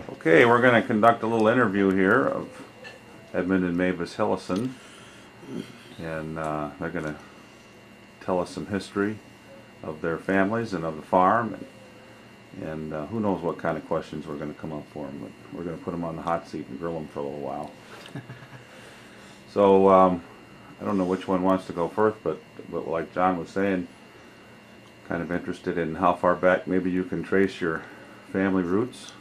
Okay, we're going to conduct a little interview here of Edmund and Mavis Hillison, and they're going to tell us some history of their families and of the farm, and who knows what kind of questions we're going to come up for them, but we're going to put them on the hot seat and grill them for a little while. So, I don't know which one wants to go first, but like John was saying, kind of interested in how far back maybe you can trace your family roots.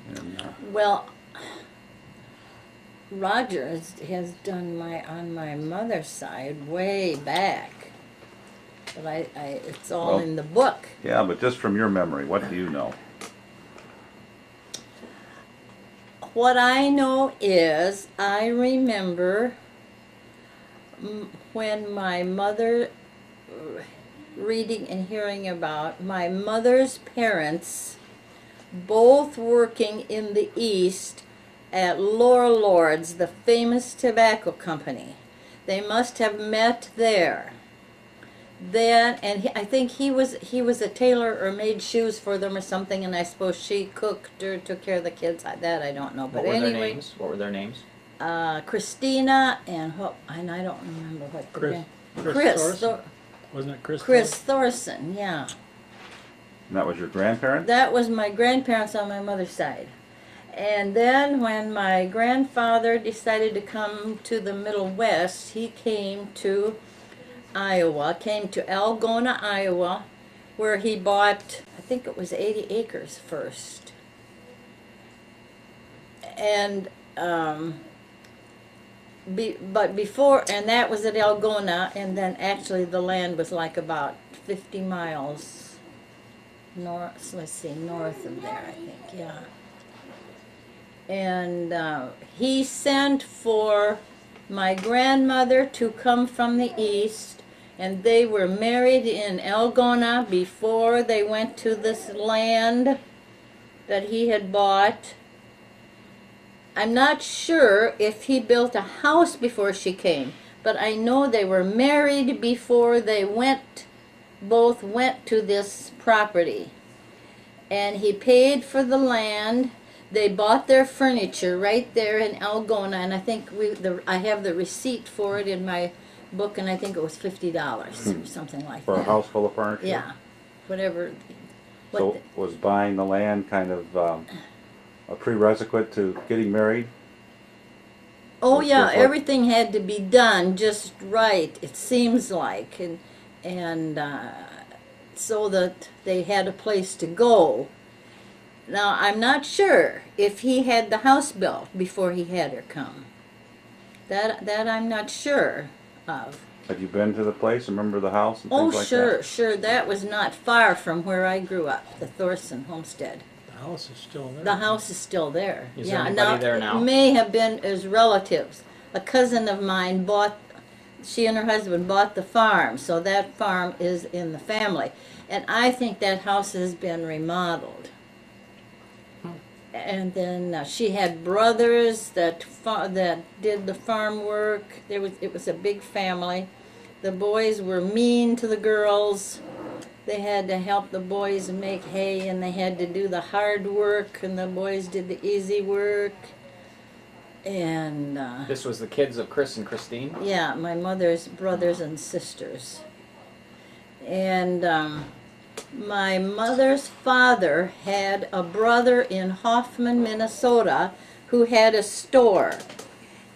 And, Well, Roger has done on my mother's side way back, but it's all Well, in the book. yeah, but just from your memory, what do you know? What I know is I remember when my mother, reading and hearing about my mother's parents both working in the East at Laurel Lord's, the famous tobacco company. They must have met there. Then, and I think he was a tailor or made shoes for them or something, and I suppose she cooked or took care of the kids. That I don't know. But What were their anyway, names? What were their names? Christina and I don't remember what the Chris Chris Wasn't it Chris? Chris Thorson, yeah. And that was your grandparents? That was my grandparents on my mother's side. And then when my grandfather decided to come to the Middle West, he came to Iowa, came to Algona, Iowa, where he bought, I think it was 80 acres first. And, but before, and that was at Algona, and then actually the land was like about 50 miles north, let's see, north of there, I think, yeah. And he sent for my grandmother to come from the East, and they were married in Algona before they went to this land that he had bought. I'm not sure if he built a house before she came, but I know they were married before they both went to this property. And he paid for the land. They bought their furniture right there in Algona, and I think I have the receipt for it in my book, and I think it was $50 or something like For that. a house full of furniture? Yeah, whatever. So was buying the land kind of a prerequisite to getting married? Oh Was yeah, like- everything had to be done just right, it seems like, and so that they had a place to go. Now, I'm not sure if he had the house built before he had her come. That I'm not sure of. Have you been to the place? Remember the house and Oh, things like sure, that? sure. That was not far from where I grew up, the Thorson homestead. The house is still there. The house is still there. Is there anybody there now? It may have been as relatives. A cousin of mine she and her husband bought the farm, so that farm is in the family. And I think that house has been remodeled. And then she had brothers that did the farm work. It was a big family. The boys were mean to the girls. They had to help the boys make hay, and they had to do the hard work, and the boys did the easy work. And This was the kids of Chris and Christine? yeah, my mother's brothers and sisters. And my mother's father had a brother in Hoffman, Minnesota, who had a store.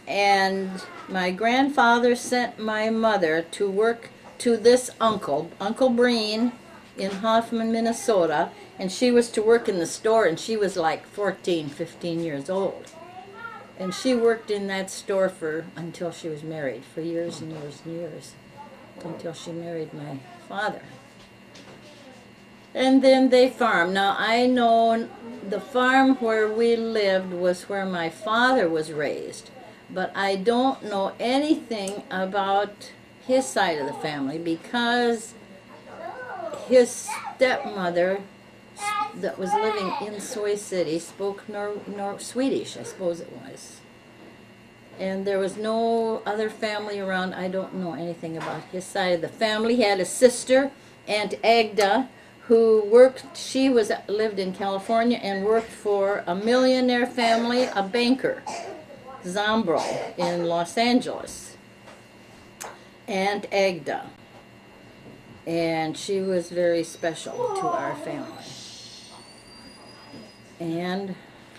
And my grandfather sent my mother to work to this Uncle Breen, in Hoffman, Minnesota. And she was to work in the store, and she was like 14, 15 years old. And she worked in that store until she was married, for years and years and years, until she married my father. And then they farmed. Now, I know the farm where we lived was where my father was raised, but I don't know anything about his side of the family because his stepmother that was living in Soy City spoke Swedish, I suppose it was. And there was no other family around. I don't know anything about his side of the family. He had a sister, Aunt Agda, who worked, she lived in California and worked for a millionaire family, a banker, Zombro, in Los Angeles. Aunt Agda. And she was very special to our family. And,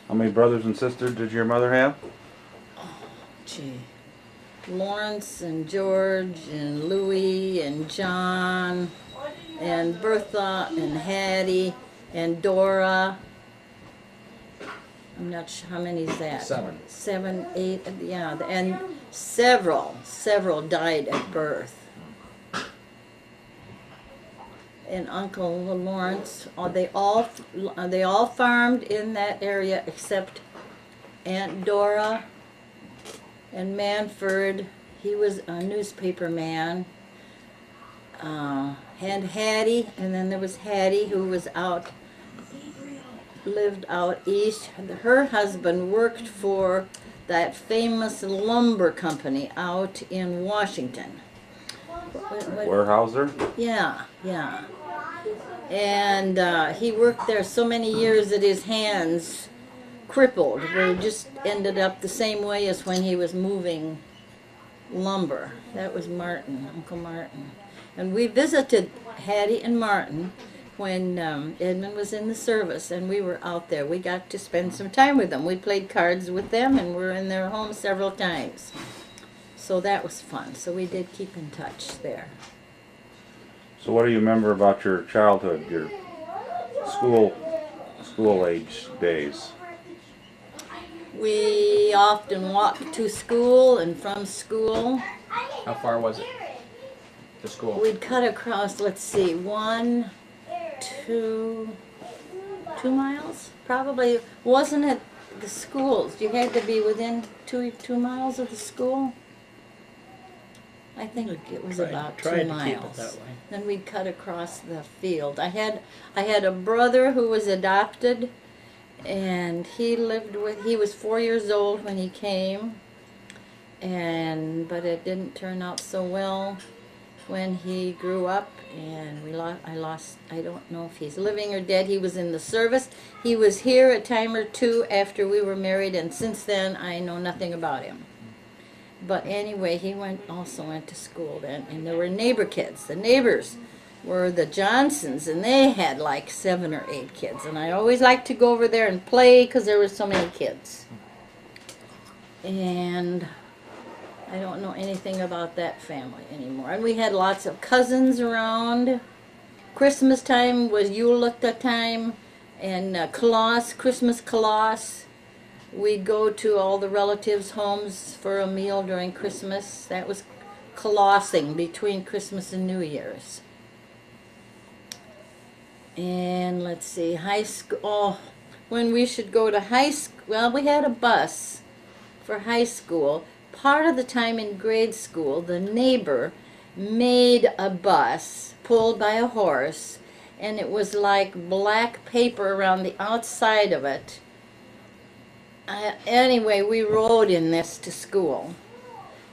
How many brothers and sisters did your mother have? gee, Lawrence and George and Louis and John and Bertha and Hattie and Dora. I'm not sure how many is that. 7. 7, 8, yeah, and several died at birth. And Uncle Lawrence, they all farmed in that area except Aunt Dora and Manford. He was a newspaper man. And Hattie, and then there was Hattie who was lived out east. Her husband worked for that famous lumber company out in Washington. Warehouser? Yeah. And he worked there so many years that his hands crippled, where he just ended up the same way as when he was moving lumber. That was Martin, Uncle Martin. And we visited Hattie and Martin when Edmund was in the service, and we were out there. We got to spend some time with them. We played cards with them, and were in their home several times. So that was fun. So we did keep in touch there. So what do you remember about your childhood, your school age days? We often walked to school and from school. How far was it to school? We'd cut across, let's see, 2 miles? Probably. Wasn't it the schools? You had to be within 2 miles of the school? I think it was about 2 Tried to miles. keep it that way. Then we'd cut across the field. I had a brother who was adopted, and he was 4 years old when he came, but it didn't turn out so well when he grew up, and I don't know if he's living or dead. He was in the service. He was here a time or two after we were married, and since then I know nothing about him. But anyway, he also went to school then, and there were neighbor kids. The neighbors were the Johnsons, and they had like 7 or 8 kids, and I always liked to go over there and play because there were so many kids. And I don't know anything about that family anymore. And we had lots of cousins around. Christmas time was Yule-lukta time, and Christmas Koloss. We'd go to all the relatives' homes for a meal during Christmas. That was Kolossing between Christmas and New Year's. And let's see, high school. Oh, when we should go to high school, well, we had a bus for high school. Part of the time in grade school, the neighbor made a bus pulled by a horse, and it was like black paper around the outside of it. Anyway, we rode in this to school,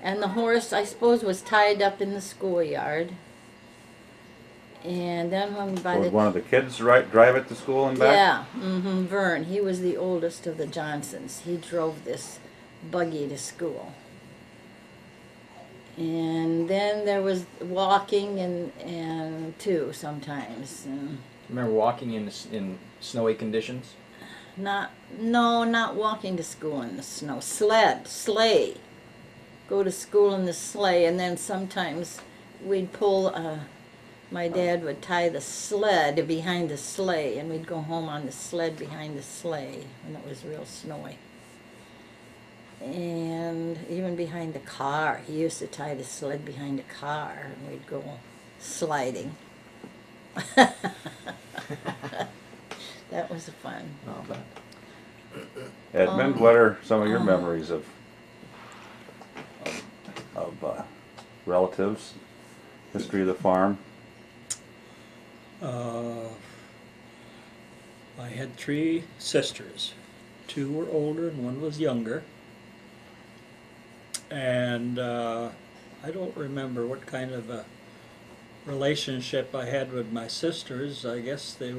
and the horse, I suppose, was tied up in the schoolyard. And then Would one of the kids drive it to school and back? Yeah, Vern, he was the oldest of the Johnsons. He drove this buggy to school. And then there was walking and too sometimes. Remember walking in snowy conditions? Not walking to school in the snow. Sleigh. Go to school in the sleigh, and then sometimes we'd pull. My dad would tie the sled behind the sleigh, and we'd go home on the sled behind the sleigh when it was real snowy. And even behind the car, he used to tie the sled behind the car, and we'd go sliding. That was fun. Oh, but Edmund, what are some of your memories of relatives, history of the farm? I had 3 sisters. 2 were older and 1 was younger. And I don't remember what kind of a relationship I had with my sisters, I guess they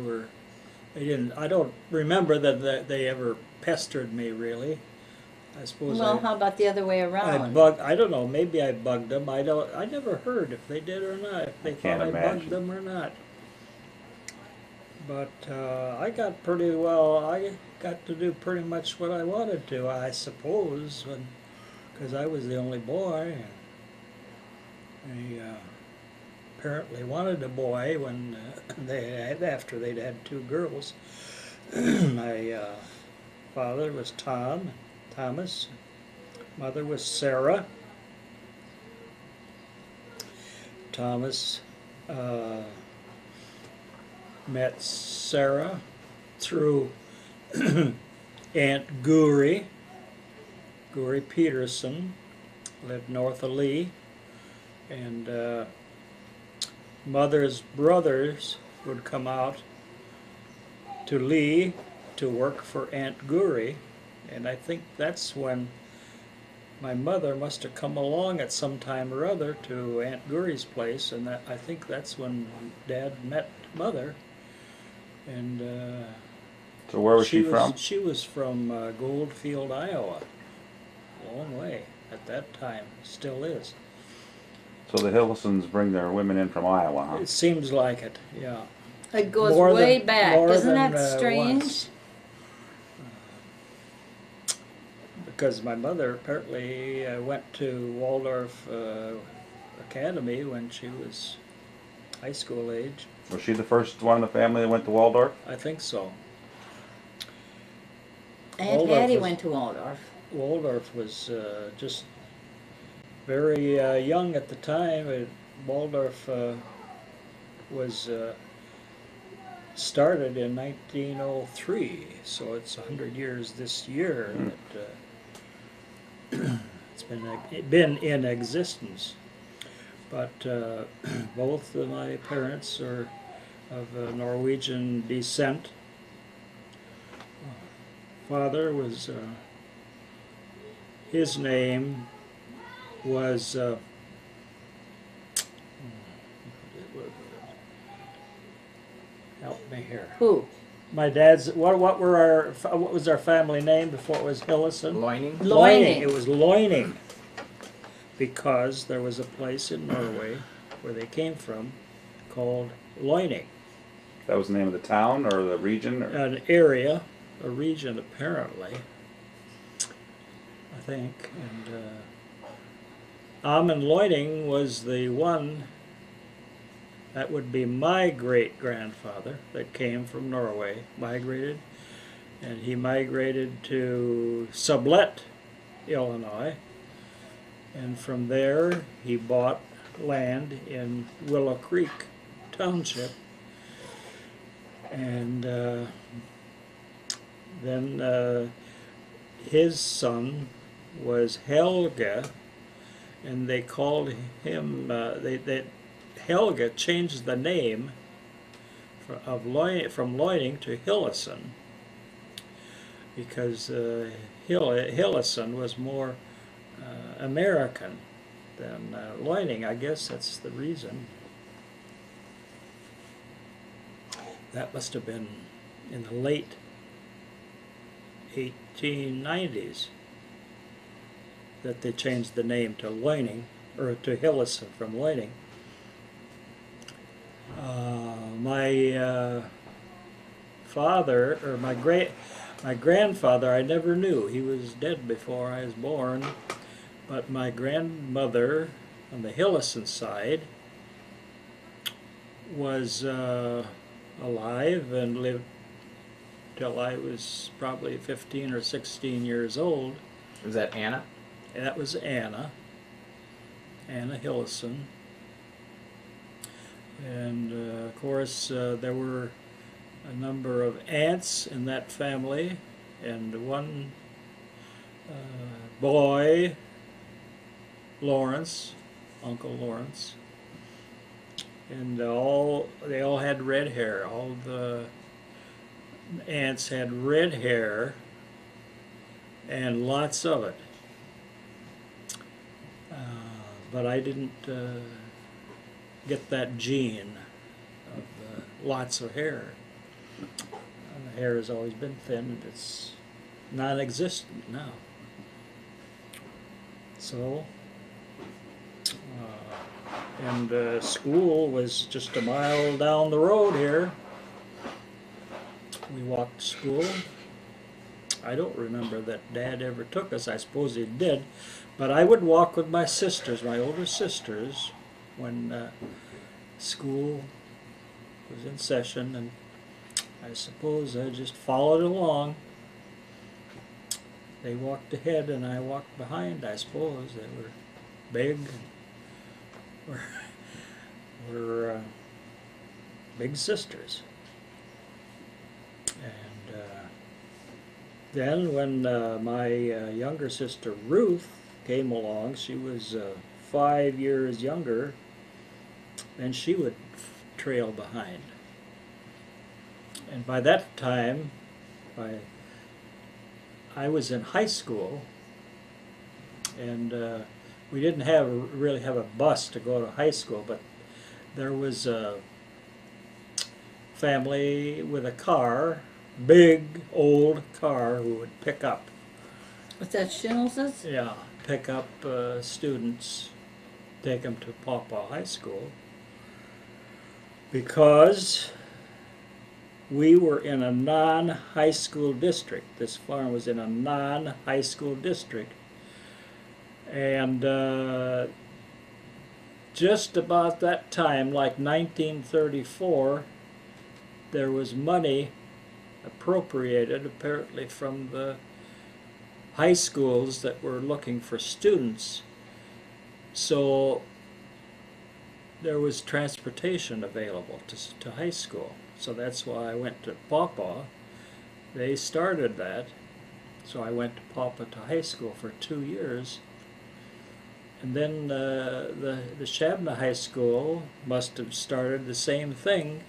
didn't, I don't remember that they ever pestered me really. I suppose Well, how about the other way around? I don't know, maybe I bugged them. I never heard if they did or not, if they Can't thought I bugged imagine. them or not. But I got pretty well, I got to do pretty much what I wanted to, I suppose, because I was the only boy. They apparently wanted a boy when after they'd had two girls. My father was Thomas. Mother was Sarah. Thomas met Sarah through Aunt Guri Peterson, lived north of Lee, and Mother's brothers would come out to Lee to work for Aunt Guri, and I think that's when my mother must have come along at some time or other to Aunt Guri's place, and I think that's when Dad met Mother. And So where was she from? She was from Goldfield, Iowa. Long way at that time, still is. So the Hillisons bring their women in from Iowa, huh? It seems like it, yeah. It goes More way than- back. more Isn't than, that strange? once. Because my mother apparently went to Waldorf Academy when she was high school age. Was she the first one in the family that went to Waldorf? I think so. Aunt Waldorf Hattie was- went to Waldorf. Waldorf was just very young at the time. Waldorf was started in 1903, so it's 100 years this year that it's been in existence. But both of my parents are of Norwegian descent. Father was his name was help me here. Who? My dad's what was our family name before it was Hillison? Loining? Loining. It was Loining, because there was a place in Norway where they came from called Loining, That was the name of the town or the region? Or? an area, a region apparently, I think. And Amund Loining was the one that would be my great-grandfather that came from Norway, migrated, and he migrated to Sublette, Illinois, and from there he bought land in Willow Creek Township, and then his son was Helge, and they called him, Helge changed the name from Loining to Hillison, because Hillison was more American than Loining. I guess that's the reason. That must have been in the late 1890s that they changed the name to Loining, or to Hillison from Loining. My father, or my grandfather, I never knew. He was dead before I was born. But my grandmother on the Hillison side was alive and lived till I was probably 15 or 16 years old. Was that Anna? And that was Anna Hillison. And of course there were a number of aunts in that family, and one boy, Lawrence, Uncle Lawrence, and they all had red hair. All the aunts had red hair, and lots of it. But I didn't get that gene of lots of hair. The hair has always been thin. It's non-existent now. So, and school was just a mile down the road here. We walked to school. I don't remember that Dad ever took us. I suppose he did. But I would walk with my sisters, my older sisters, when school was in session, and I suppose I just followed along. They walked ahead and I walked behind, I suppose. They were big, were big sisters. And then when my younger sister Ruth came along, she was 5 years younger, and she would trail behind. And by that time, I was in high school, and we didn't really have a bus to go to high school, but there was a family with a car, big old car, who would pick up. Was that Schindler's? Yeah, pick up students, take them to Pawpaw High School, because we were in a non-high school district. This farm was in a non-high school district. And just about that time, like 1934, there was money appropriated, apparently from the high schools that were looking for students. So there was transportation available to high school. So that's why I went to Pawpaw. They started that. So I went to Pawpaw to high school for 2 years. And then the Shabna High School must have started the same thing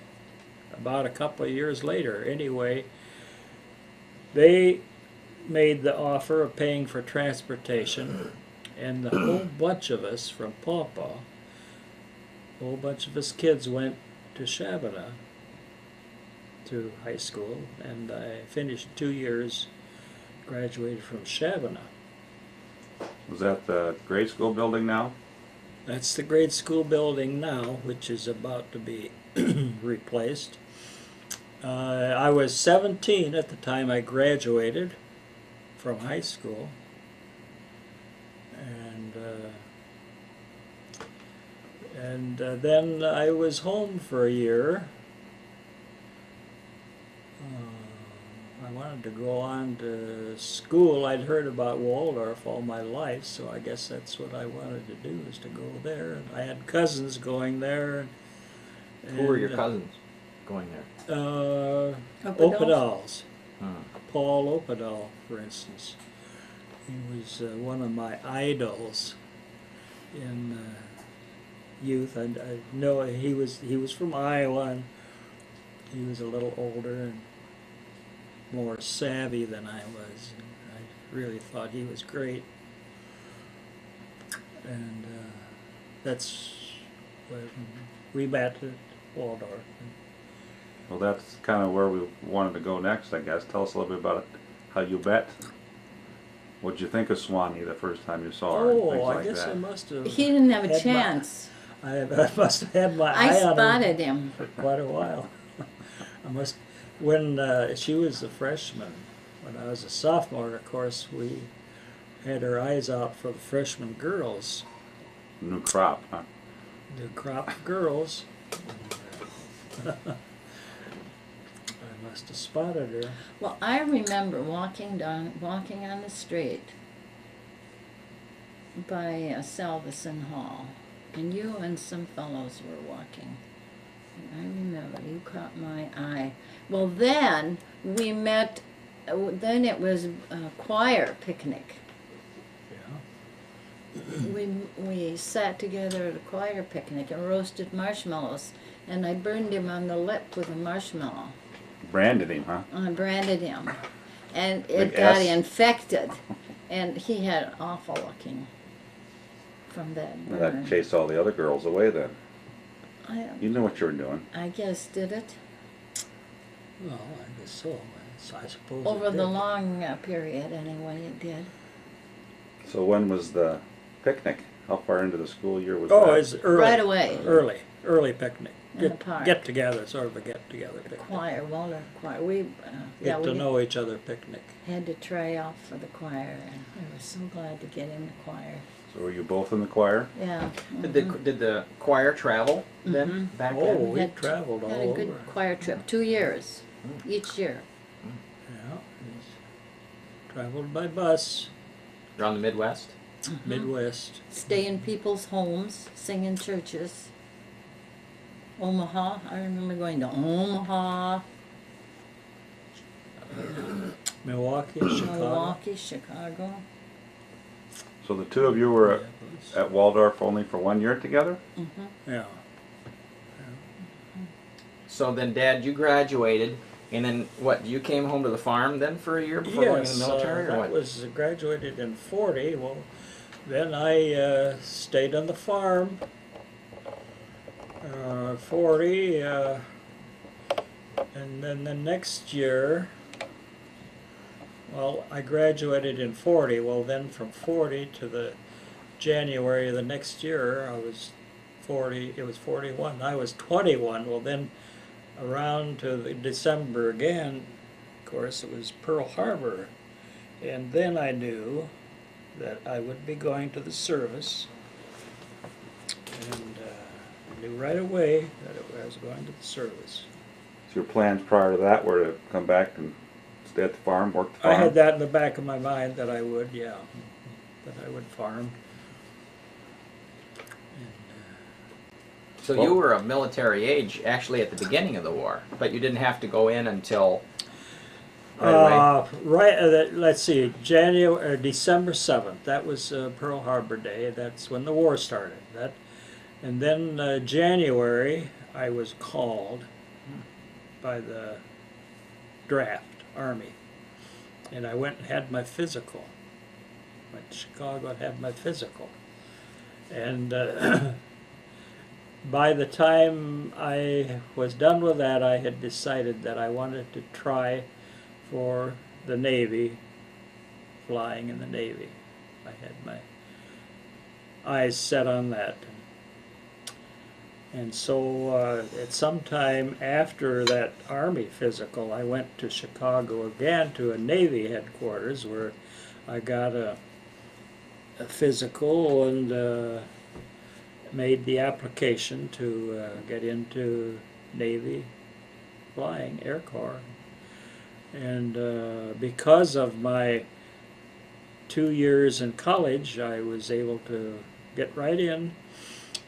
about a couple of years later. Anyway, they made the offer of paying for transportation, and the whole bunch of us from Pawpaw, a whole bunch of us kids went to Shabana to high school, and I finished 2 years, graduated from Shabana. Was that the grade school building now? That's the grade school building now, which is about to be replaced. I was 17 at the time I graduated from high school, and then I was home for a year. I wanted to go on to school. I'd heard about Waldorf all my life, so I guess that's what I wanted to do, was to go there. And I had cousins going there. Who were your cousins going there? Opedals. Hmm. Paul Opedal, for instance. He was one of my idols in youth. I know he was from Iowa, and he was a little older and more savvy than I was. And I really thought he was great. And that's when we met at Waldorf. Well, that's kind of where we wanted to go next, I guess. Tell us a little bit about it, how you bet. What'd you think of Swanee the first time you saw her? And things I like guess that? I must have. He didn't have a had chance. I must have had my I eye on her spotted him. for quite a while. When she was a freshman, when I was a sophomore, of course, we had our eyes out for the freshman girls, New crop, huh? the crop of girls. I must have spotted her. Well, I remember walking on the street by Salveson Hall, and you and some fellows were walking. And I remember you caught my eye. Well, then we met. Then it was a choir picnic. Yeah. We sat together at a choir picnic and roasted marshmallows, and I burned him on the lip with a marshmallow. Branded him, huh? I branded him, and Big it got S. infected, and he had awful looking from that burn. That chased all the other girls away then. You know what you were doing. I guess, did it? Well, I guess so. I suppose Over it the did. long period, anyway, it did. So when was the picnic? How far into the school year was Oh, that? it's early. Right away. Early picnic. In the park. Get together, sort of a get together picnic. Choir, Waldorf choir. We, Get we to know each other picnic. had to try out for the choir, and I was so glad to get in the choir. So were you both in the choir? Yeah. Did the choir travel then back Oh, then? we Had- traveled all Had a good over. choir trip, 2 years, each year. Yeah, we traveled by bus, Around the Midwest? Midwest. Stay in people's homes, sing in churches. Omaha, I remember going to Omaha, Milwaukee, Chicago. Milwaukee, Chicago. So the two of you were Minneapolis. at Waldorf only for 1 year together? Yeah. So then, Dad, you graduated, and then what? You came home to the farm then for a year before going in Yes, the military, or that what? was graduated in 40. Well, then I stayed on the farm. 40, and then the next year, well, I graduated in 40. Well, then from 40 to the January of the next year, I was 40. It was 41. I was 21. Well, then around to the December again, of course, it was Pearl Harbor. And then I knew that I would be going to the service. And I knew right away that I was going to the service. So your plans prior to that were to come back and stay at the farm, work the farm? I had that in the back of my mind that I would, yeah, that I would farm. So you were of military age actually at the beginning of the war, but you didn't have to go in until right away. Let's see, December 7th. That was Pearl Harbor Day. That's when the war started. And then January, I was called by the draft Army, and I went and had my physical. Went to Chicago and had my physical, and by the time I was done with that, I had decided that I wanted to try for the Navy, flying in the Navy. I had my eyes set on that. And so at some time after that Army physical, I went to Chicago again to a Navy headquarters where I got a physical and made the application to get into Navy flying, Air Corps. And because of my 2 years in college, I was able to get right in.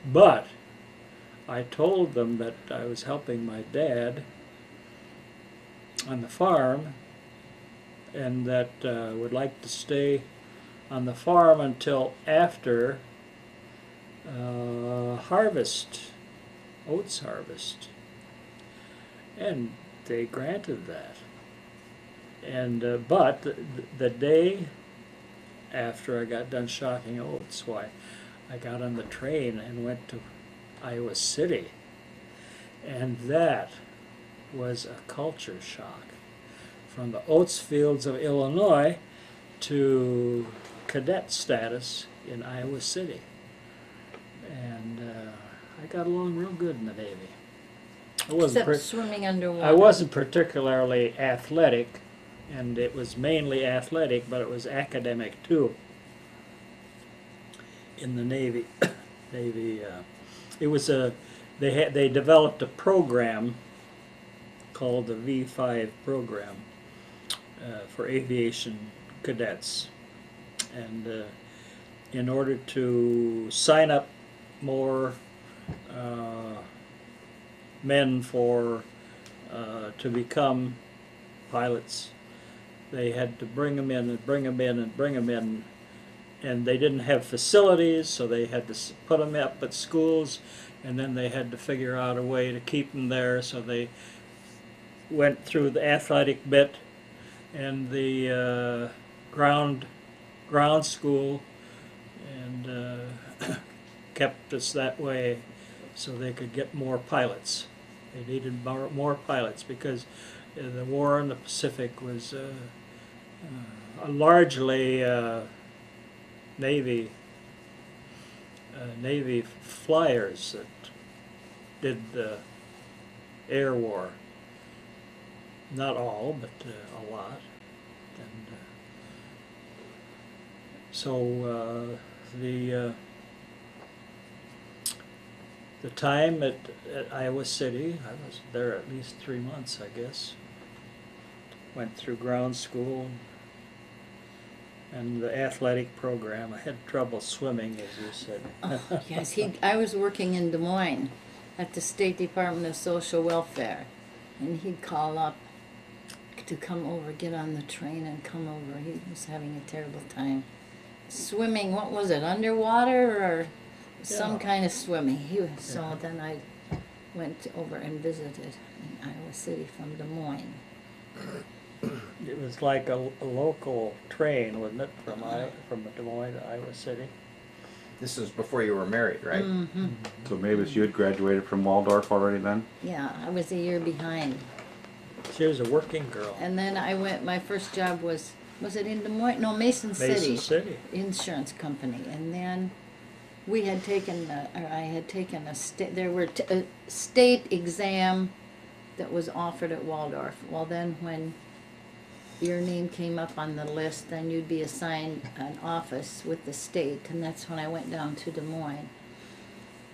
But I told them that I was helping my dad on the farm and that would like to stay on the farm until after harvest, oats harvest. And they granted that. And but the day after I got done shocking oats, why, I got on the train and went to Iowa City, and that was a culture shock. From the oats fields of Illinois to cadet status in Iowa City. And I got along real good in the Navy. Except swimming underwater. I wasn't particularly athletic, and it was mainly athletic, but it was academic too. In the Navy, it was they developed a program called the V5 program for aviation cadets, and in order to sign up more men for to become pilots, they had to bring them in and bring them in and bring them in, and they didn't have facilities, so they had to put them up at schools, and then they had to figure out a way to keep them there, so they went through the athletic bit and the ground school, and kept us that way so they could get more pilots. They needed more pilots because the war in the Pacific was largely Navy flyers that did the air war. Not all, but a lot. And so the time at Iowa City, I was there at least 3 months, I guess. Went through ground school and the athletic program. I had trouble swimming, as you said. Oh, yes, I was working in Des Moines at the State Department of Social Welfare, and he'd call up to come over, get on the train and come over. He was having a terrible time. Swimming, what was it, underwater or some kind of swimming? So then I went over and visited in Iowa City from Des Moines. It was like a local train, wasn't it, from Des Moines to Iowa City? This is before you were married, right? Mm-hmm. So Mavis, you had graduated from Waldorf already then? Yeah, I was a year behind. She was a working girl. And then I went, my first job was it in Des Moines? No, Mason City. Mason City. Insurance company. And then we had taken, I had taken there were a state exam that was offered at Waldorf. Well, then when your name came up on the list, then you'd be assigned an office with the state, and that's when I went down to Des Moines.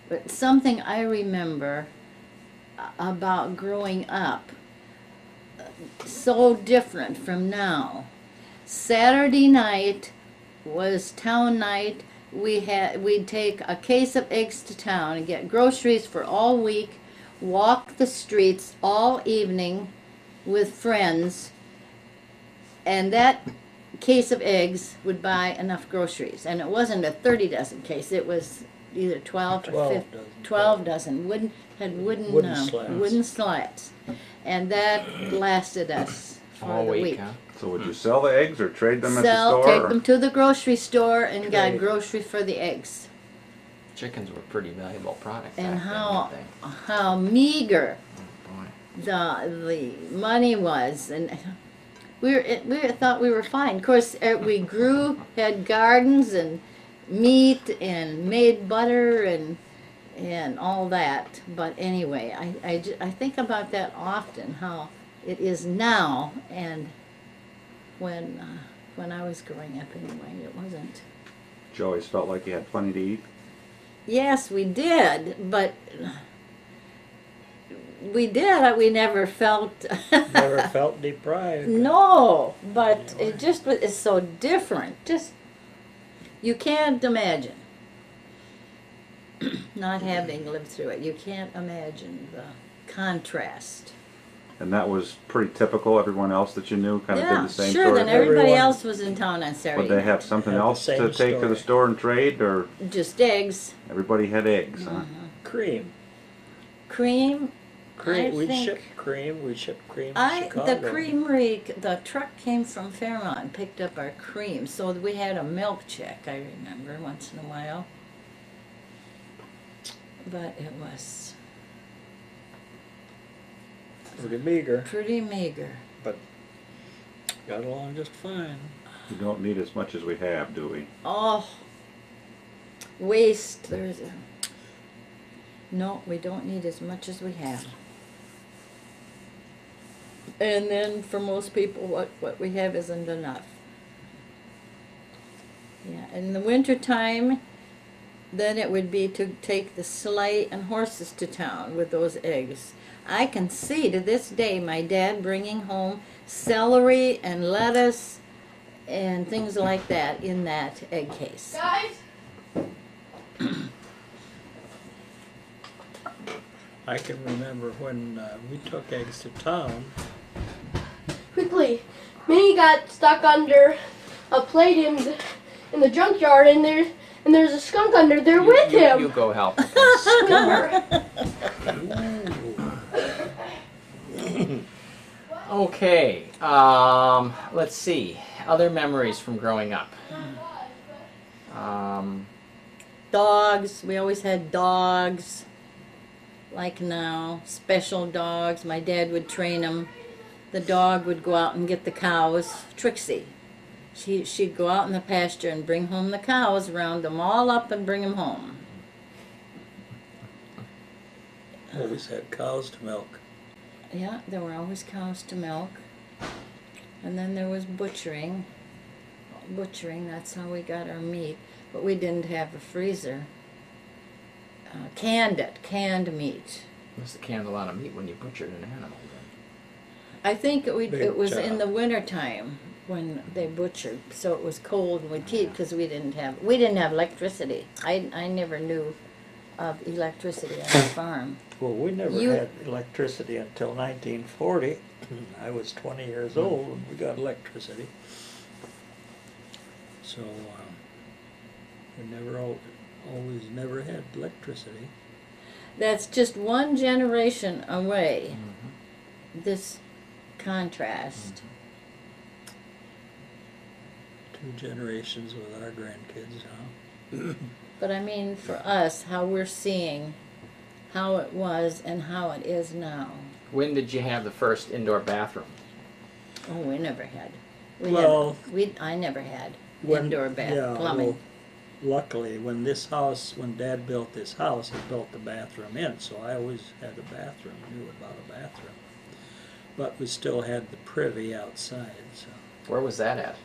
But something I remember about growing up, so different from now. Saturday night was town night. We'd take a case of eggs to town and get groceries for all week, walk the streets all evening with friends, and that case of eggs would buy enough groceries. And it wasn't a 30 dozen case, it was either 12 or 15, 12 dozen, wooden slats. And that lasted us for All the week, week. huh? So would you sell the eggs or trade them at the store? Take or- them to the grocery store and got Trade. grocery for the eggs. Chickens were a pretty valuable product. And back then, how weren't how meager they? the money was, and we thought we were fine. Of course, we grew, had gardens and meat and made butter and all that. But anyway, I think about that often, how it is now, and when I was growing up anyway, it wasn't. You always felt like you had plenty to eat? Yes, we did, but we never felt Never felt deprived. no, but it just is so different. Just you can't imagine not having lived through it. You can't imagine the contrast. And that was pretty typical. Everyone else that you knew kind of Yeah, did the same sure. sort Then of thing? everybody Everyone- else was in town on Saturday. Would they have night. something Had the else to same take to the story. store and trade, or Just eggs, everybody had eggs, huh? Cream. cream. Cream. I We'd think- ship cream. We shipped cream to Chicago. The creamery, the truck came from Fairmont and picked up our cream, so we had a milk check, I remember, once in a while. But it was Pretty meager, pretty meager. but got along just fine. We don't need as much as we have, do we? Oh, waste. No, we don't need as much as we have. And then for most people, what we have isn't enough. Yeah, in the wintertime, then it would be to take the sleigh and horses to town with those eggs. I can see to this day my dad bringing home celery and lettuce and things like that in that egg case. Guys, I can remember when we took eggs to town. quickly, Minnie got stuck under a plate in the junkyard, and there's a skunk under there with him. You go help. Okay. Let's see. Other memories from growing up. Dogs. We always had dogs. like now. Special dogs. My dad would train them. The dog would go out and get the cows. Trixie. She'd go out in the pasture and bring home the cows, round them all up and bring them home. Always had cows to milk. Yeah, there were always cows to milk. And then there was butchering. Butchering, that's how we got our meat. But we didn't have a freezer. Canned meat. You must have canned a lot of meat when you butchered an animal. I think Big it was in job. the winter time when they butchered, so it was cold and we'd keep because we didn't have electricity. I never knew of electricity on the farm. Well, we never You- had electricity until 1940. I was 20 years old when we got electricity. So we always never had electricity. That's just one generation away. This contrast. 2 generations with our grandkids now. But I mean, for us, how we're seeing how it was and how it is now. When did you have the first indoor bathroom? Oh, we never had. I never had indoor plumbing. Well, luckily, when Dad built this house, he built the bathroom in, so I always had a bathroom, knew about a bathroom. But we still had the privy outside, so. Where was that at?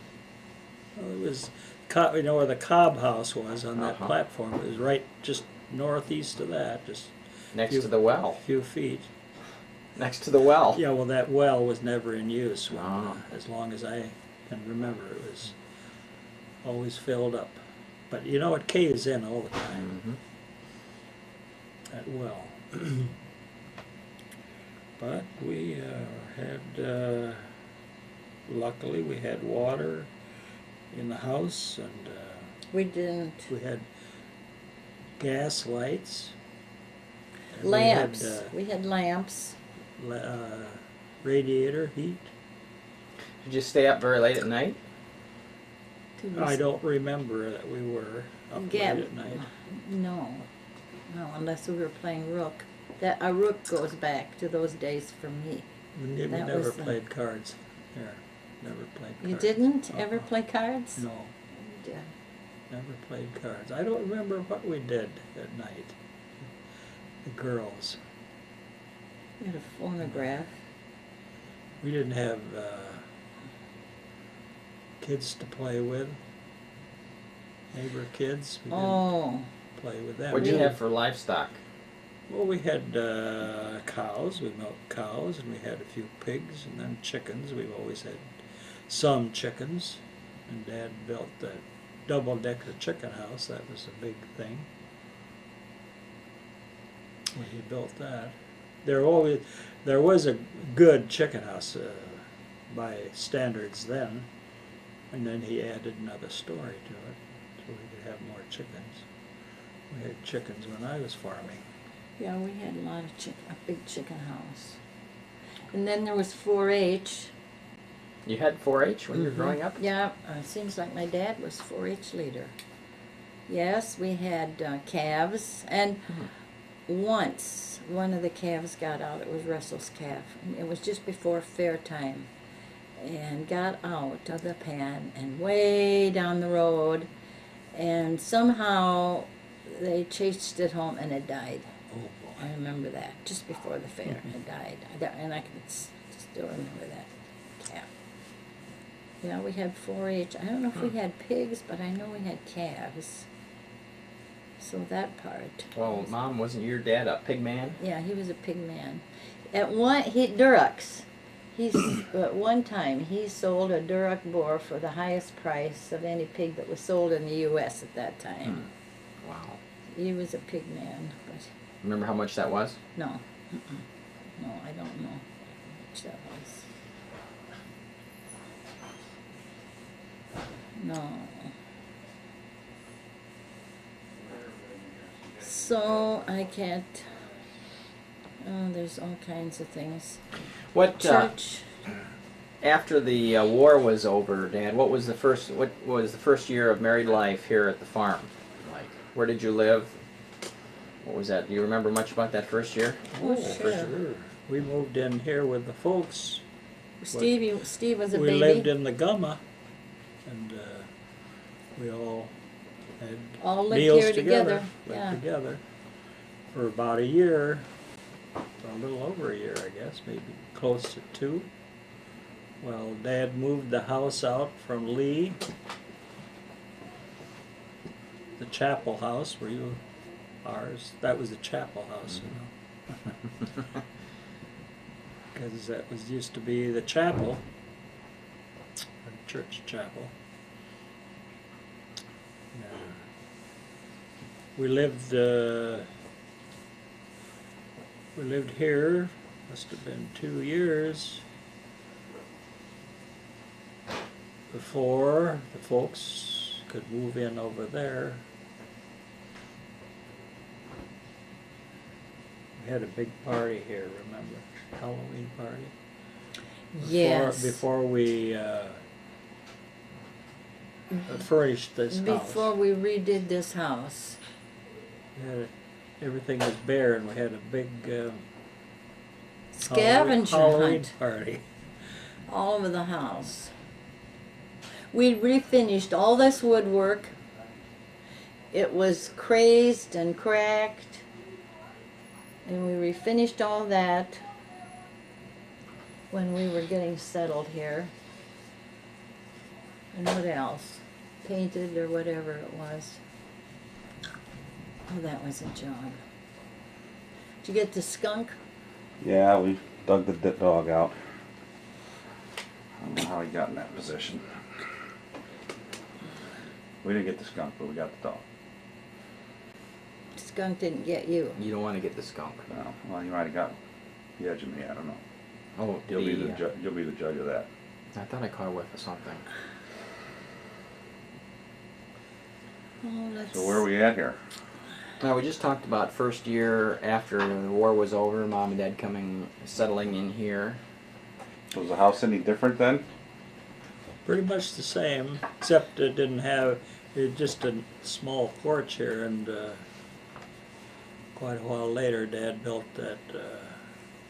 Well, it was, where the Cobb house was on that Uh-huh. platform. It was right just northeast of that, just Next You- to the well. a few feet. Next to the well. Yeah, well, that well was never in use when, Oh. as long as I can remember. It was always filled up. But you know, it caves in all the time, that well. But we luckily we had water in the house, and We didn't. we had gas lights. and Lamps. We We had lamps. had radiator heat. Did you stay up very late at night? I don't remember that we were up Gab- late at night. No, unless we were playing rook. A rook goes back to those days for me. We That never was, played cards here. Never played cards. You didn't ever Uh-uh. play cards? No, Yeah. never played cards. I don't remember what we did at night. The girls. We had a phonograph. We didn't have kids to play with. Neighbor kids. We didn't Oh, play with them. What'd you Yeah. have for livestock? Well, we had cows. We milked cows, and we had a few pigs, and then chickens. We've always had some chickens. And Dad built that double-decker chicken house. That was a big thing when he built that. There was a good chicken house by standards then, and then he added another story to it so we could have more chickens. We had chickens when I was farming. yeah, we had a lot of a big chicken house. And then there was 4-H. You had 4-H when you were growing up? Yeah, seems like my dad was 4-H leader. Yes, we had calves, and once one of the calves got out. It was Russell's calf. And it was just before fair time, and got out of the pen and way down the road, and somehow they chased it home and it died. Oh boy. I remember that, just before the fair, it died. And I can still remember that calf. Yeah, we had 4-H. I don't know if we had pigs, but I know we had calves. So that part. Well, Mom, wasn't your dad a pig man? Yeah, he was a pig man. At one time he sold a Duroc boar for the highest price of any pig that was sold in the U.S. at that time. Wow. He was a pig man, but Remember how much that was? no. No, I don't know how much that was. No. So I can't. Oh, there's all kinds of things. What Church. after the war was over, Dad? What was the first year of married life here at the farm like? Where did you live? What was that? Do you remember much about that first year? Oh, For sure. sure. We moved in here with the folks. Steve was a We baby. lived in the Gumma, and we all had All lived meals here together. lived Yeah. together for about a year, a little over a year, I guess, maybe close to 2. Well, Dad moved the house out from Lee, the chapel house where you ours. That was the chapel house, you know. Because that was used to be the chapel, a church chapel. We lived here, must have been 2 years before the folks could move in over there. We had a big party here, remember? Halloween party. Yes. Before we furnished this house. Before we redid this house. Everything was bare, and we had a big Scavenger Halloween hunt party. all over the house. We refinished all this woodwork. It was crazed and cracked. And we refinished all that when we were getting settled here. And what else? Painted or whatever it was. Oh, that was a job. Did you get the skunk? Yeah, we dug the dog out. I don't know how he got in that position. We didn't get the skunk, but we got the dog. Skunk didn't get you. You don't want to get the skunk. No, well, he might have got the edge of me. I don't know. Oh, You'll be the judge of that. I thought I caught a whiff of something. Oh, let's... So where are we at here? Now, we just talked about first year after the war was over, Mom and Dad settling in here. Was the house any different then? Pretty much the same, except it didn't have, it had just a small porch here, and quite a while later Dad built that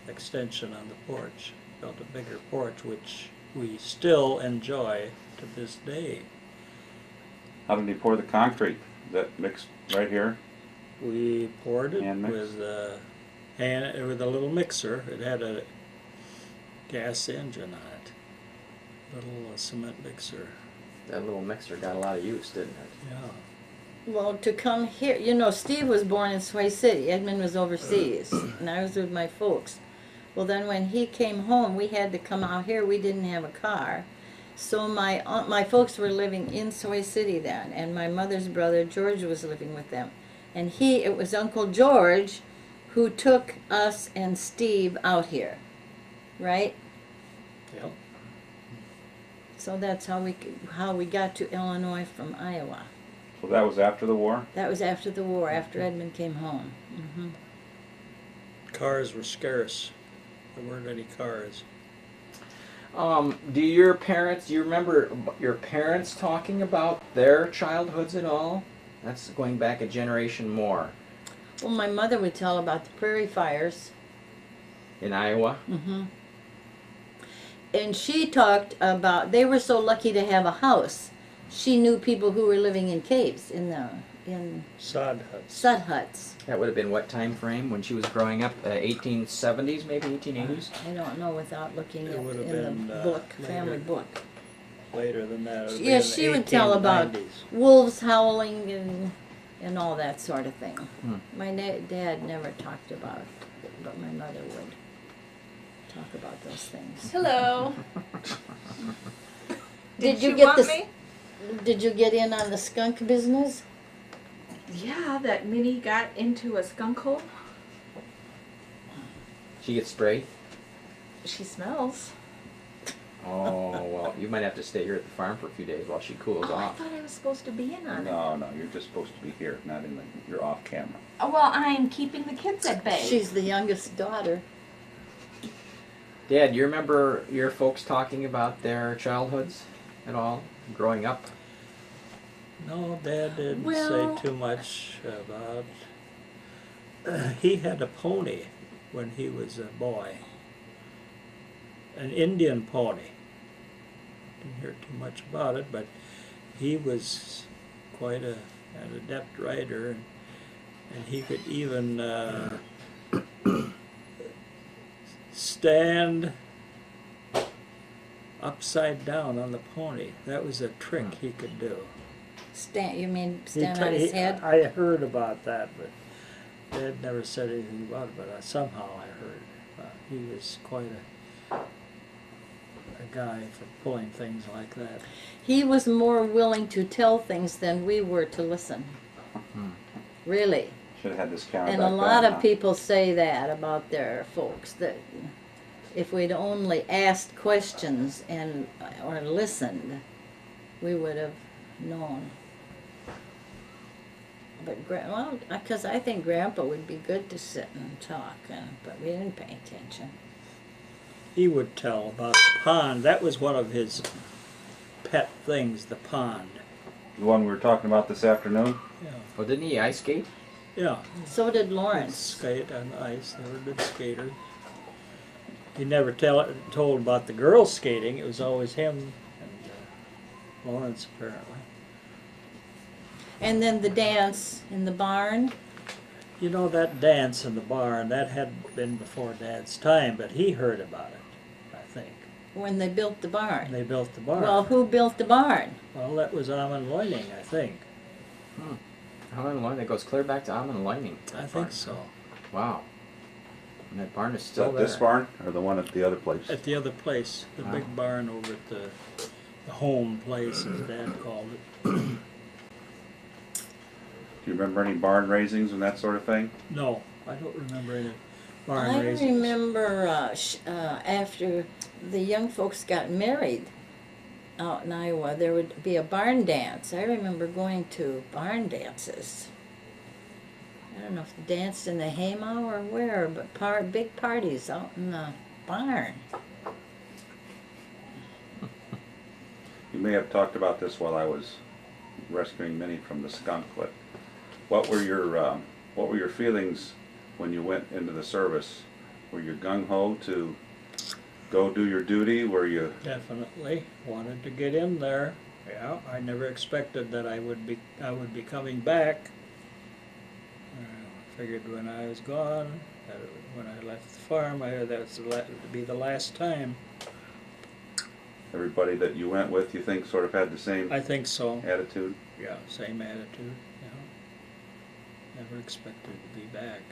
extension on the porch, built a bigger porch, which we still enjoy to this day. How did he pour the concrete? Is that mixed right here? We poured it Hand mix? with a little mixer. It had a gas engine on it, little cement mixer. That little mixer got a lot of use, didn't it? Yeah. Well, to come here, you know, Steve was born in Sway City. Edmund was overseas, and I was with my folks. Well, then when he came home, we had to come out here. We didn't have a car. So my folks were living in Sway City then, and my mother's brother, George, was living with them. And it was Uncle George who took us and Steve out here, right? Yep. So that's how we got to Illinois from Iowa. So that was after the war? That was after the war, after Edmund came home. Mm-hmm. Cars were scarce. There weren't any cars. Do you remember your parents talking about their childhoods at all? That's going back a generation more. Well, my mother would tell about the prairie fires. In Iowa? Mm-hmm. And she talked about, they were so lucky to have a house. She knew people who were living in caves, in Sod huts. sod huts. That would have been what time frame when she was growing up? 1870s, maybe 1880s? I don't know without looking It would have in been, the book, later. family book. Later than that. It would be Yeah, in she the would tell about 1890s. wolves howling and all that sort of thing. Hmm. My dad never talked about it, but my mother would talk about those things. Hello. Did you you get want this? me? Did you get in on the skunk business? Yeah, that Minnie got into a skunk hole. She gets sprayed? She smells. Oh, well, you might have to stay here at the farm for a few days while she cools Oh, I off. thought I was supposed to be in on it. No, you're just supposed to be here, not in you're off camera. Oh, well, I'm keeping the kids at bay. She's the youngest daughter. Dad, you remember your folks talking about their childhoods at all, growing up? No, Dad didn't Well- say too much about he had a pony when he was a boy, an Indian pony. Didn't hear too much about it, but he was quite an adept rider, and he could even stand upside down on the pony. That was a trick he could do. You mean stand on his head? I heard about that, but they had never said anything about it, but somehow I heard. He was quite a guy for pulling things like that. He was more willing to tell things than we were to listen. Really. Should have had this camera And back a lot then, of people say that about their folks, that if we'd only asked questions or listened, we would have known. But because I think Grandpa would be good to sit and talk, but we didn't pay attention. He would tell about the pond. That was one of his pet things, the pond. The one we were talking about this afternoon? Yeah. Well, didn't he ice skate? So did He'd Lawrence. skate on the ice. They were good skaters. He never told about the girls skating. It was always him and Lawrence, apparently. And then the dance in the barn. You know, that dance in the barn, that had been before Dad's time, but he heard about it, I think. When they built the barn. They built the barn. Well, who built the barn? Well, that was Amon Loining, I think. Amon Loining, that goes clear back to Amon Loining. I think so. Wow. And that barn is Is still that there. this barn or the one at the other place? At the other place, the big barn over at the home place, as Dad called it. Do you remember any barn raisings and that sort of thing? No, I don't remember any barn I raisings. remember after the young folks got married out in Iowa, there would be a barn dance. I remember going to barn dances. I don't know if they danced in the haymow or where, but big parties out in the barn. You may have talked about this while I was rescuing Minnie from the skunk, but what were your feelings when you went into the service? Were you gung-ho to go do your duty? Were you... Definitely wanted to get in there. Yeah, I never expected that I would be coming back. I figured when I was gone, that when I left the farm, that would be the last time. Everybody that you went with, you think, sort of had the same I think so. attitude? Yeah, same attitude. Yeah. Never expected to be back.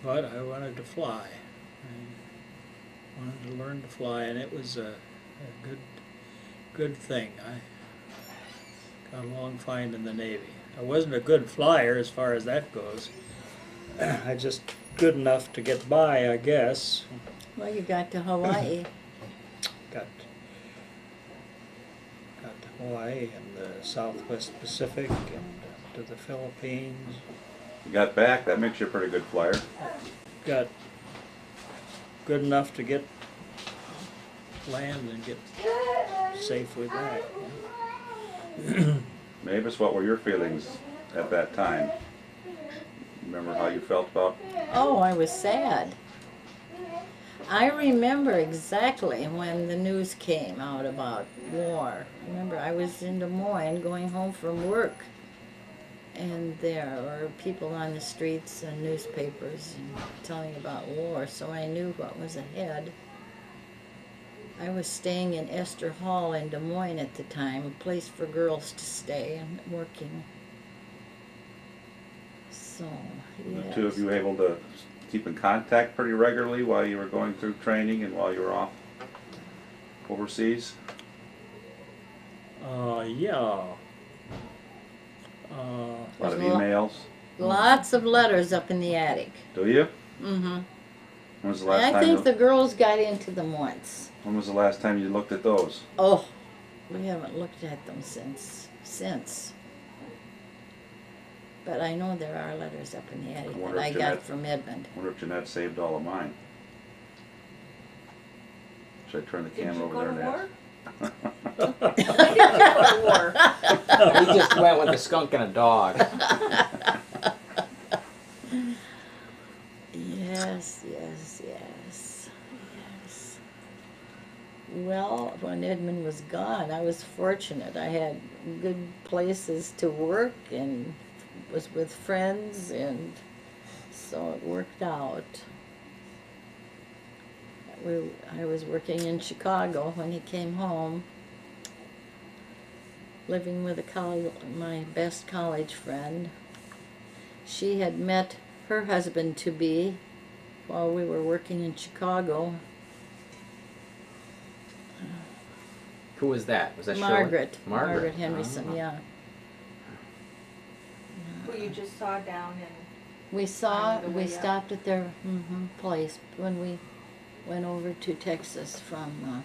But I wanted to fly. I wanted to learn to fly, and it was a good thing. I got along fine in the Navy. I wasn't a good flyer as far as that goes. I just good enough to get by, I guess. Well, you got to Hawaii. Got to Hawaii and the Southwest Pacific and to the Philippines. You got back, that makes you a pretty good flyer. Got good enough to get land and get safely back. Mavis, what were your feelings at that time? Remember how you felt about... Oh, I was sad. I remember exactly when the news came out about war. Remember, I was in Des Moines going home from work, and there were people on the streets and newspapers and telling about war, so I knew what was ahead. I was staying in Esther Hall in Des Moines at the time, a place for girls to stay and working. So, The yes. two of you able to keep in contact pretty regularly while you were going through training and while you were off overseas? Yeah. A lot of There's emails? Lots of letters up in the attic. Do you? Mm-hmm. When was the And last I time think the girls got into them once. When was the last time you looked at those? Oh, we haven't looked at them since. But I know there are letters up in the attic I wonder that I if got Jeanette- from Edmund. I wonder if Jeanette saved all of mine. Should I turn the Did camera you over go there to and war? ask? about war. We just went with a skunk and a dog. Yes, yes, yes, yes. Well, when Edmund was gone, I was fortunate. I had good places to work and was with friends, and so it worked out. I was working in Chicago when he came home, living with my best college friend. She had met her husband-to-be while we were working in Chicago. Who was that? Was that Shirley? Margaret. Margaret. Margaret Henderson, Oh. yeah. Who you just saw down in. We On the way up. stopped at their place when we went over to Texas from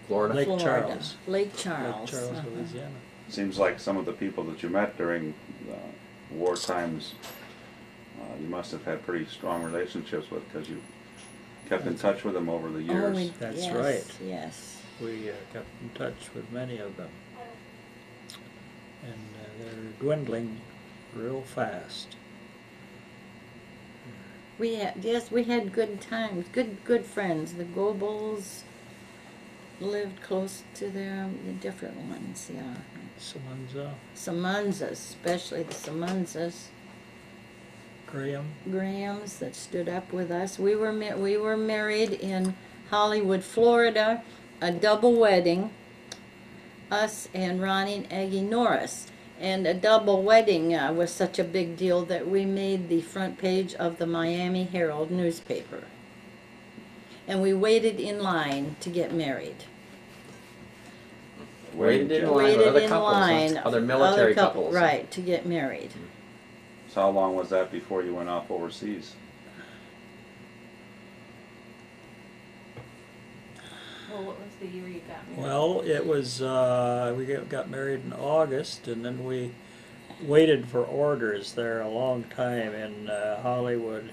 Florida. Lake Florida. Charles. Lake Charles. Lake Charles, uh-huh. Louisiana. Seems like some of the people that you met during war times, you must have had pretty strong relationships with, because you kept in touch with them over the Oh, years. That's yes, right. Yes. We got in touch with many of them. And they're dwindling real fast. We had good times, good friends. The Goebbels lived close to them, the different ones, yeah. Someone's Samanzas, especially the Samanzas. Grahams. That stood up with us. We were married in Hollywood, Florida, a double wedding, us and Ronnie and Aggie Norris. And a double wedding was such a big deal that we made the front page of the Miami Herald newspaper. And we waited in line to get married. Waited in line with Waited other in couples, line, other military couples. right, to get married. So how long was that before you went off overseas? Well, what was the year you got married? Well, it was, we got married in August, and then we waited for orders there a long time in Hollywood.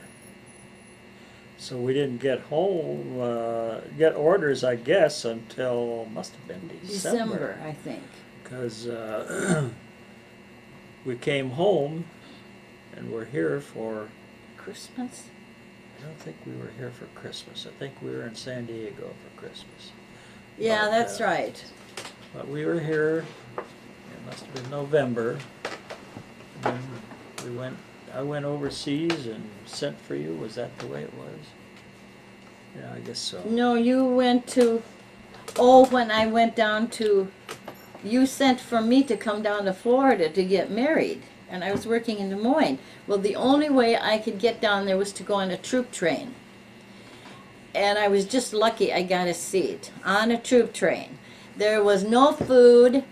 So we didn't get home, get orders, I guess, until, must have been December, I think. Because we came home and we're here for, Christmas? I don't think we were here for Christmas. I think we were in San Diego for Christmas. Yeah, But, that's right. But we were here, it must have been November. And then I went overseas and sent for you. Was that the way it was? Yeah, I guess so. No, you went to, when I went down to, you sent for me to come down to Florida to get married. And I was working in Des Moines. Well, the only way I could get down there was to go on a troop train. And I was just lucky I got a seat on a troop train. There was no food,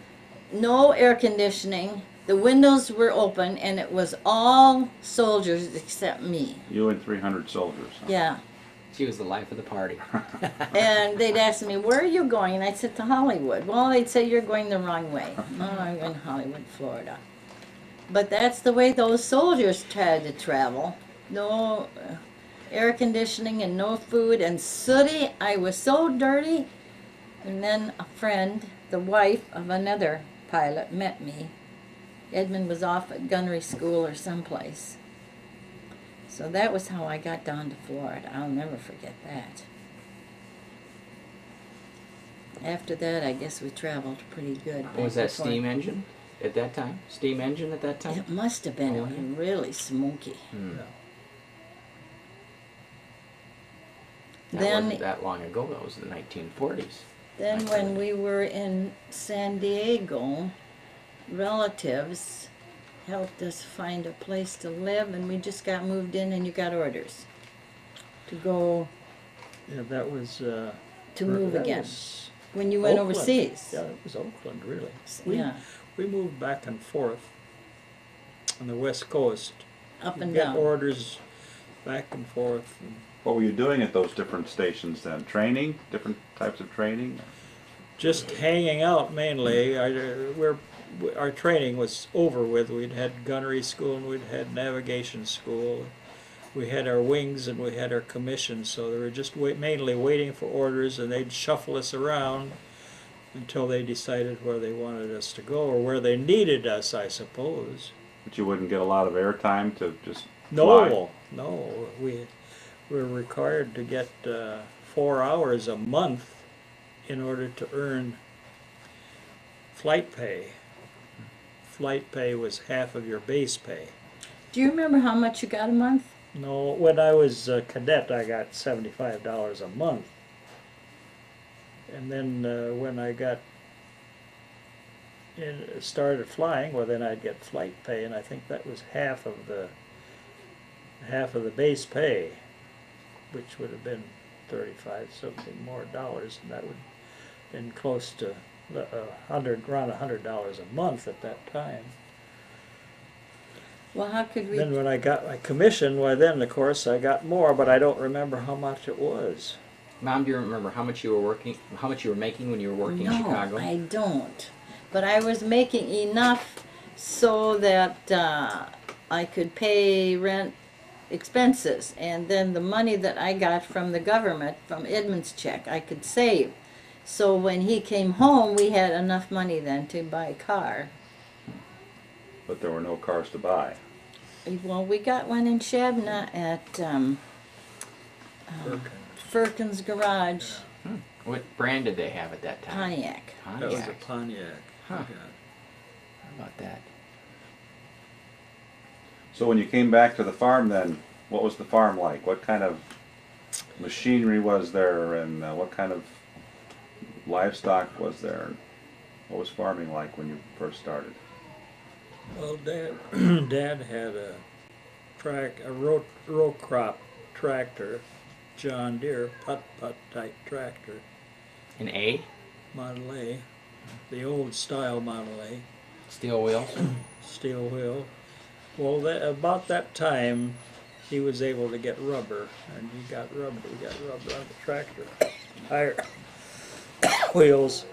no air conditioning. The windows were open, and it was all soldiers except me. You and 300 soldiers. Huh? Yeah. She was the life of the party. And they'd ask me, where are you going? And I'd say, to Hollywood. Well, they'd say, you're going the wrong way. Oh, I'm in Hollywood, Florida. But that's the way those soldiers had to travel. No air conditioning and no food and sooty. I was so dirty. And then a friend, the wife of another pilot, met me. Edmund was off at gunnery school or someplace. So that was how I got down to Florida. I'll never forget that. After that, I guess we traveled pretty good. Was that before- steam engine at that time? Steam engine at that time? It must have been. Oh, It was yeah. really smoky. Hmm. That Then- wasn't that long ago. That was the 1940s. Then when we were in San Diego, relatives helped us find a place to live, and we just got moved in, and you got orders to go Yeah, that was, to move that again. was When you went Oakland. overseas. Yeah, it was Oakland, really. Yeah, We moved back and forth on the West Coast. up and Get down. orders back and forth. And What were you doing at those different stations then? Training? Different types of training? just hanging out mainly. Our training was over with. We'd had gunnery school and we'd had navigation school. We had our wings and we had our commissions, so they were just mainly waiting for orders, and they'd shuffle us around until they decided where they wanted us to go, or where they needed us, I suppose. But you wouldn't get a lot of airtime to just No, fly. no, we were required to get 4 hours a month in order to earn flight pay. Flight pay was half of your base pay. Do you remember how much you got a month? No, when I was a cadet, I got $75 a month. And then when I got started flying, well, then I'd get flight pay, and I think that was half of the base pay, which would have been 35 something more dollars, and that would have been close to around $100 a month at that time. Well, how could we? Then when I got my commission, why then of course I got more, but I don't remember how much it was. Mom, do you remember how much you were making when you were working in Chicago? No, I don't. But I was making enough so that I could pay rent, expenses, and then the money that I got from the government, from Edmund's check, I could save. So when he came home, we had enough money then to buy a car. But there were no cars to buy. Well, we got one in Shabna at Firkin's Garage, What brand did they have at that time? Pontiac. That was a Pontiac. Pontiac. Huh. Yeah. How about that? So when you came back to the farm then, what was the farm like? What kind of machinery was there, and what kind of livestock was there? What was farming like when you first started? Well, Dad had a row crop tractor, John Deere putt type tractor, An A? Model A, the old style Model A, Steel wheels? steel wheel. Well, about that time, he was able to get rubber, and we got rubber on the tractor, tire wheels.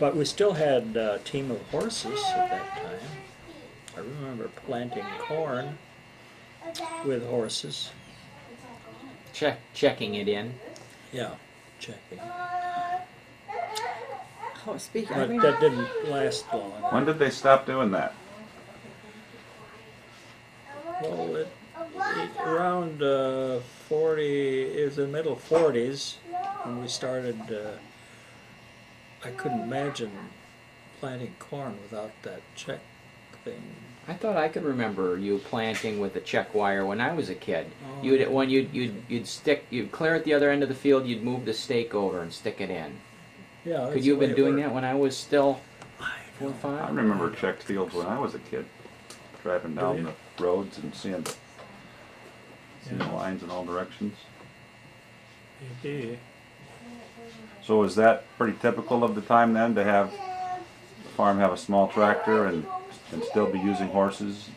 But we still had a team of horses at that time. I remember planting corn with horses. Checking it in. Yeah, checking. Oh, speaking. But that didn't last long. When did they stop doing that? Well, around 40, it was the middle 40s when we started. I couldn't imagine planting corn without that check thing. I thought I could remember you planting with a check wire when I was a kid. Oh. You'd clear at the other end of the field. You'd move the stake over and stick it in. Yeah, Could you have been doing that when I was still I 4 or know. 5? I remember checked fields when I was a kid, driving down you? the roads and seeing the lines in all directions. Maybe. So is that pretty typical of the time then, to have the farm have a small tractor and still be using horses?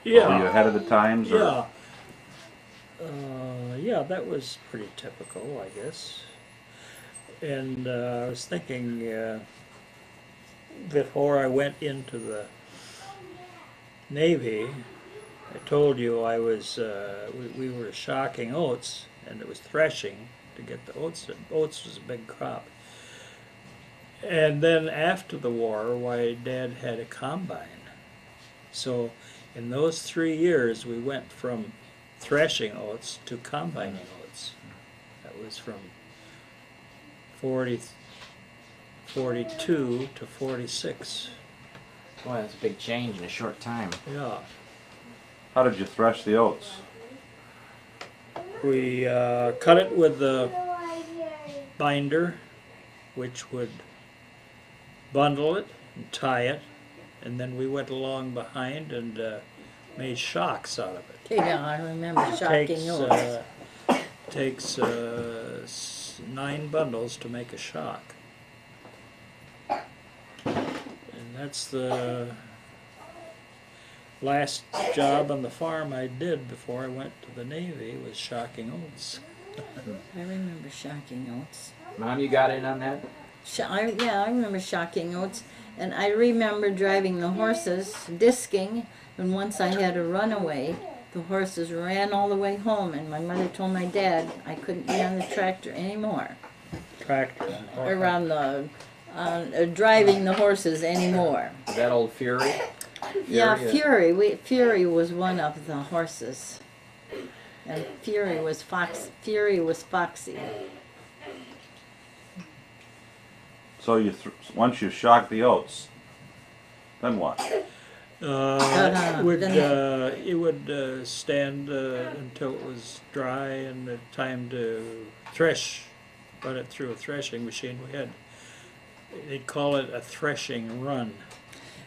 Were you Yeah. ahead of the times? Or? Yeah. Yeah, that was pretty typical, I guess. And I was thinking, before I went into the Navy, I told you I was, we were shocking oats, and it was threshing to get the oats. Oats was a big crop. And then after the war, Dad had a combine. So in those 3 years, we went from threshing oats to combining oats. That was from 42 to 46. Boy, that's a big change in a short time. Yeah. How did you thresh the oats? We cut it with the binder, which would bundle it and tie it, and then we went along behind and made shocks out of it. Yeah, I remember shocking oats. Takes 9 bundles to make a shock. And that's the last job on the farm I did before I went to the Navy, was shocking oats. I remember shocking oats. Mom, you got in on that? Yeah, I remember shocking oats. And I remember driving the horses, disking, and once I had a runaway, the horses ran all the way home, and my mother told my dad I couldn't be on the tractor anymore. tractor. around the driving the horses anymore. That old Fury. Yeah, Fury, Fury was one of the horses, and Fury was foxy. So once you shock the oats, then what? It would stand until it was dry and the time to thresh, run it through a threshing machine. They'd call it a threshing run.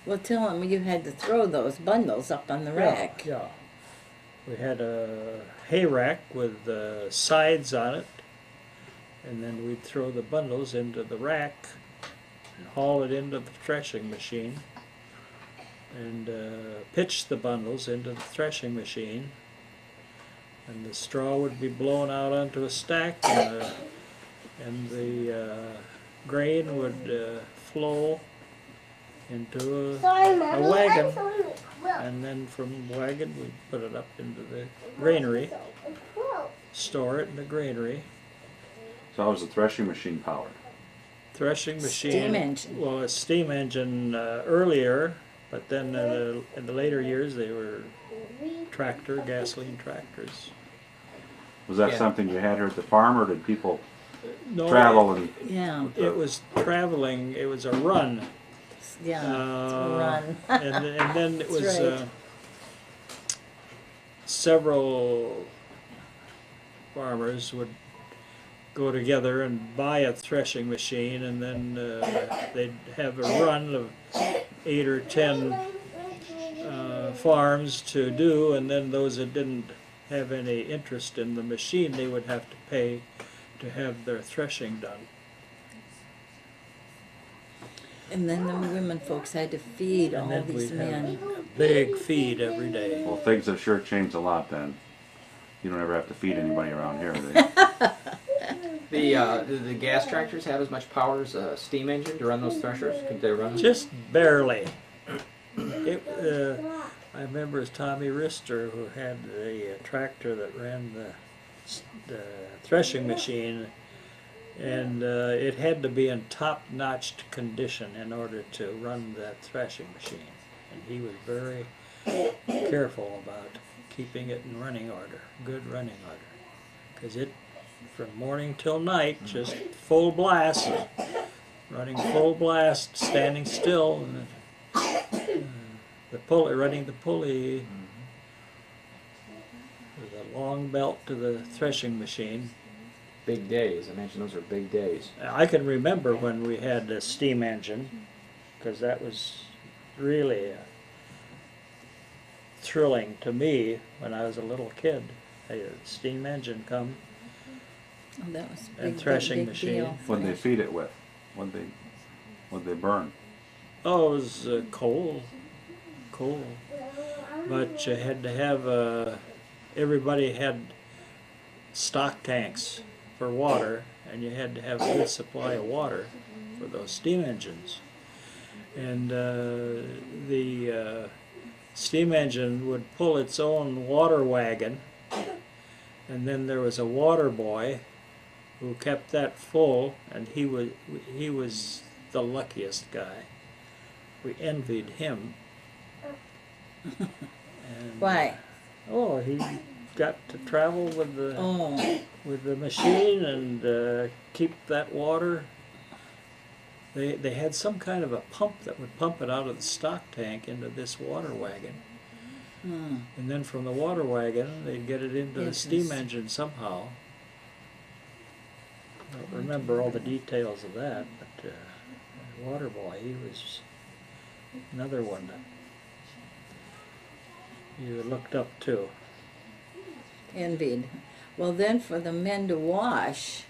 Well, tell them you had to throw those bundles up on the rack. Yeah. We had a hay rack with sides on it, and then we'd throw the bundles into the rack and haul it into the threshing machine and pitch the bundles into the threshing machine, and the straw would be blown out onto a stack, and the grain would flow into a wagon, and then from wagon we'd put it up into the granary, store it in the granary. So how was the threshing machine powered? Threshing machine. Steam engine. Well, a steam engine earlier, but then in the later years they were gasoline tractors. Was that Yeah. something you had here at the farm, or did people No, travel and? Yeah, It was traveling. It was a run. yeah, it's a run. and then it That's was right. Several farmers would go together and buy a threshing machine, and then they'd have a run of 8 or 10 farms to do, and then those that didn't have any interest in the machine, they would have to pay to have their threshing done. And then the women folks had to feed And all then these we'd have men. a big feed every day. Well, things have sure changed a lot then. You don't ever have to feed anybody around here. Do The gas tractors have as much power as a steam engine to run those threshers? Could they run them? Just barely. I remember as Tommy Rister, who had a tractor that ran the threshing machine, and it had to be in top-notch condition in order to run that threshing machine. And he was very careful about keeping it in running order, good running order, because it, from morning till night, just full blast, running full blast, standing still, and the pulley, running the pulley with a long belt to the threshing machine. Big days. I mentioned those are big days. I can remember when we had a steam engine, because that was really thrilling to me when I was a little kid. A steam engine come. Oh, that was a And big, threshing big machine. deal. What'd they feed it with? What'd they burn? Oh, it was coal. But you had to have, everybody had stock tanks for water, and you had to have a good supply of water for those steam engines. And the steam engine would pull its own water wagon, and then there was a water boy who kept that full, and he was the luckiest guy. We envied him. And, Why? Oh, he got to travel with the Oh, machine and keep that water. They had some kind of a pump that would pump it out of the stock tank into this water wagon, and then from the water wagon they'd get it into the steam engine somehow. I don't remember all the details of that, but the water boy, he was another one that you looked up to. envied. Well, then for the men to wash,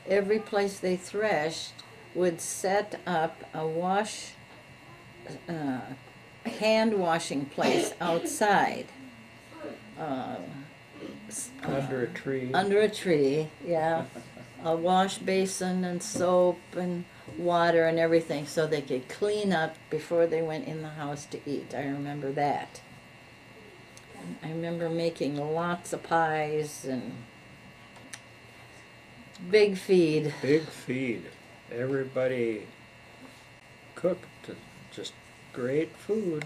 every place they threshed would set up a hand washing place outside. Under a tree. Under a tree, yeah. A wash basin and soap and water and everything so they could clean up before they went in the house to eat. I remember that. I remember making lots of pies and Big feed. Big feed. Everybody cooked just great food.